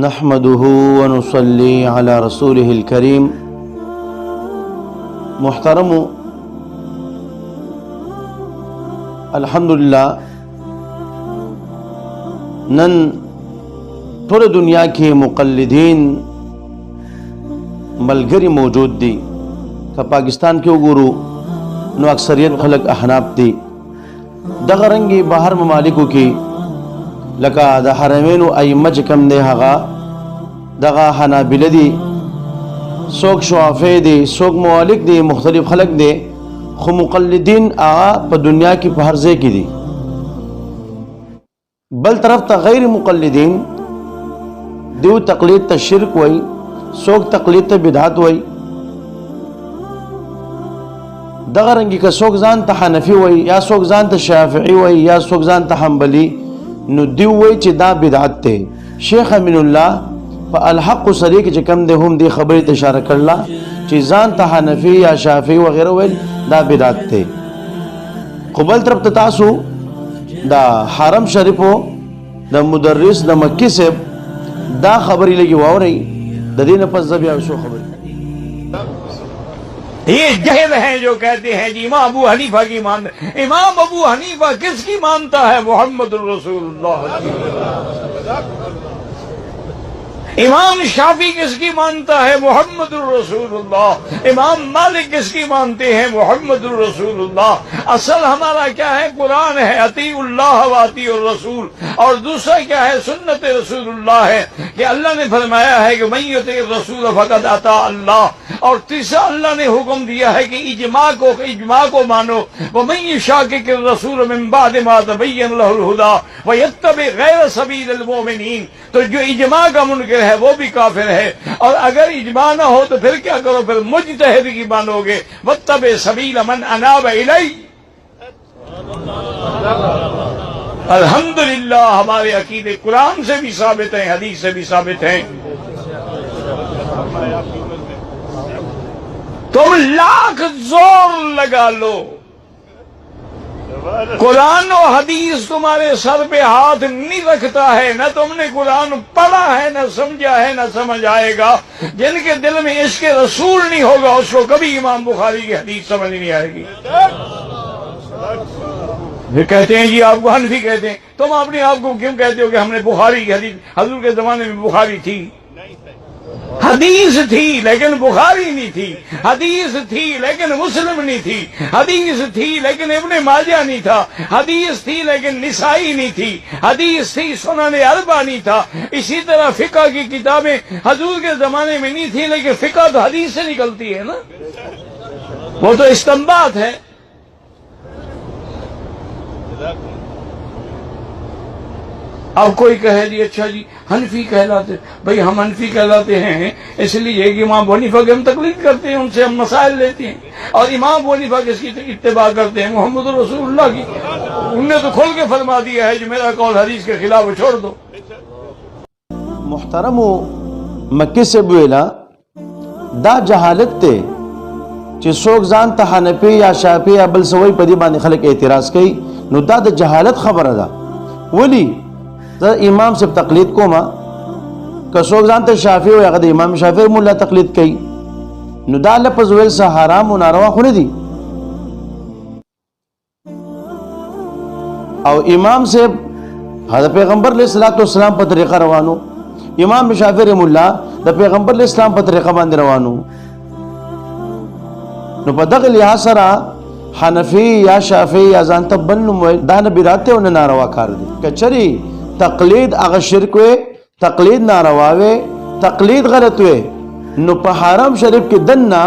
نحمده ونصلي على رسوله الكريم. محترم الحمدللہ نن ټول دنیا کې مقلدین ملګری موجود دي. که پاکستان کې وګورو نو اکثریت خلک احناف دي. دغه رنګي بهر ممالکو کې لکه د حرمینو ائمه چې کوم دی هغه دغه حنابله دي، څوک شوافی دي، څوک موالک دي، مختلف خلق دي، خو مقلدین هغه په دنیا کې په هر ځای کې دي. بل طرف ته غیر مقلدین دیو تقلید ته شرک وای، څوک تقلید ته بدعت وای. دغه رنګي که څوک ځان ته حنفي وای یا څوک ځان ته شافعي وای یا څوک ځان ته حنبلي، نو دیو وای چې دا بدعت ته. شیخ امین الله په الحق سری کې چې کم دی هم دی خبرې ته اشاره کړله چې ځان ته حنفي یا شافعي وغیره ویل دا بدعت ته. خو بل طرف ته تاسو دا حرم شریفو د مدرس د مکی صاحب دا خبرې لګي واورئ، د دې نه پس زه بیا څو خبرې. یہ جہل ہیں جو کہتے ہیں جی امام ابو حنیفہ کی مانتا ہے. امام ابو حنیفہ کس کی مانتا ہے؟ محمد الرسول اللہ. امام شافعی کس کی مانتا ہے؟ محمد الرسول اللہ. امام مالک کس کی مانتے ہیں؟ محمد الرسول اللہ. اصل ہمارا کیا ہے؟ قرآن ہے، اطیعوا اللہ و اطیعوا الرسول، اور دوسرا کیا ہے؟ سنت رسول اللہ ہے کہ اللہ نے فرمایا ہے کہ من یطع الرسول فقد اطاع اللہ، اور تیسرا اللہ نے حکم دیا ہے کہ اجماع کو مانو. ومن یشاقق الرسول من بعد ما تبین له الهدى ویتبع غیر سبیل المؤمنین، تو جو اجماع کا منکر ہے وہ بھی کافر ہے. اور اگر اجماع نہ ہو تو پھر کیا کرو؟ پھر مجتہد کی مانو گے. واتبع سبیل من اناب الی. الحمدللہ ہمارے عقیدے قرآن سے بھی ثابت ہیں، حدیث سے بھی ثابت ہیں. تم لاکھ زور لگا لو، قرآن و حدیث تمہارے سر پہ ہاتھ نہیں رکھتا ہے. نہ تم نے قرآن پڑھا ہے، نہ سمجھا ہے، نہ سمجھ آئے گا. جن کے دل میں عشق رسول نہیں ہوگا اس کو کبھی امام بخاری کی حدیث سمجھ نہیں آئے گی. پھر کہتے ہیں جی آپ کو حنفی کہتے ہیں. تم اپنے آپ کو کیوں کہتے ہو کہ ہم نے بخاری کی حدیث؟ حضور کے زمانے میں بخاری تھی، حدیث تھی لیکن بخاری نہیں تھی. حدیث تھی لیکن مسلم نہیں تھی. حدیث تھی لیکن ابن ماجہ نہیں تھا. حدیث تھی لیکن نسائی نہیں تھی. حدیث تھی سنن اربعہ نہیں تھا. اسی طرح فقہ کی کتابیں حضور کے زمانے میں نہیں تھی، لیکن فقہ تو حدیث سے نکلتی ہے نا، وہ تو استنباط ہے. اب کوئی کہے جی اچھا جی حنفی کہلاتے، بھئی ہم حنفی کہلاتے ہیں اس لیے کہ امام ابو حنیفہ کی ہم تقلید کرتے ہیں، ان سے ہم مسائل لیتے ہیں. اور امام ابو حنیفہ کس کی اتباع کرتے ہیں؟ محمد رسول اللہ کی. انہوں نے تو کھول کے فرما دیا ہے جو میرا قول حدیث کے خلاف چھوڑ دو. محترم مکی صاحب ویلا دا جہالت ته چې څوک ځان ته حنفي یا شافعي یا بل څه وایي په دې باندې خلک اعتراض کوي، نو دا د جهالت خبره ده. ولی دا امام صاحب تقلید کوما، که څوک ځان ته شافعي وایي هغه د امام شافعي مولا تقلید کوي، نو دا لفظ ویل څه حرام او ناروا خو نه دي. او امام صاحب دا پیغمبر علیه الصلاۃ والسلام په طریقه روانو، امام شافعي رحم الله د پیغمبر علیه السلام په طریقه باندې روانو. نو په دغه لحاظ سره حنفي یا شافعي یا ځان ته بل نوم ویل دا نه بدعت او نه ناروا کار دی. کچري تقلید هغه شرک وي، تقلید ناروا وي، تقلید غلط وي، نو په حرم شریف کې دنه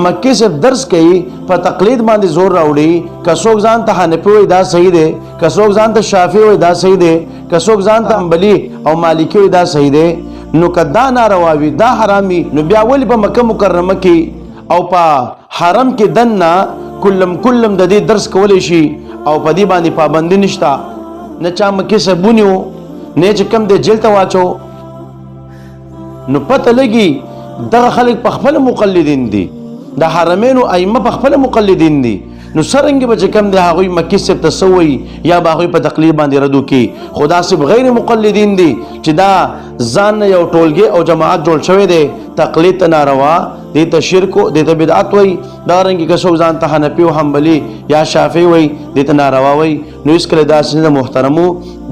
مکی سے درس کوي په تقلید باندې زور راوړي. که څوک ځان ته حنفي وي دا صحیح دی، که څوک ځان ته شافعي وي دا صحیح دی، که څوک ځان ته حنبلي او مالکي وي دا صحیح دی. نو که دا ناروا وي، دا حرام وي، نو بیا ولې په مکه مکرمه کې او په حرم کې دنه کلم د دې درس کولی شي او په دې باندې پابندي نشته؟ نه چا مکی سے بونیو نه چې کم دی جیل ته واچو. نو پته لګي دغه خلک په خپل مقلدین دي، د حرمینو ائمه په خپل مقلدین دي، نو سرنګ به کم دی هغه مکی سے تسوي یا باغوي په تقلید باندې ردو کی خدا سب غیر مقلدین دي چې دا ځان یو ټولګي او جماعت جوړ شوی دی تقلید ناروا دي ته شرک دي ته بدعت وای دا رنګ کې سو ځان ته حنفي او حنبلي یا شافعي وای دي ته ناروا وای نو اس کله دا سینه محترمو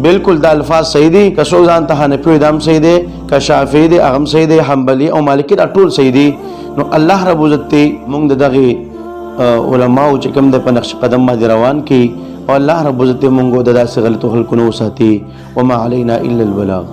بالکل دا الفاظ صحیح دي که سو ځان ته حنفي دام صحیح دي که شافعي دي اغم صحیح دي حنبلي او مالکي دا ټول صحیح دي نو الله رب عزت مونږ دغه علماء چې کوم د په نقش قدم باندې روان کی او الله رب عزت مونږ د داسې غلطو خلکو نو ساتي وما علينا الا البلاغ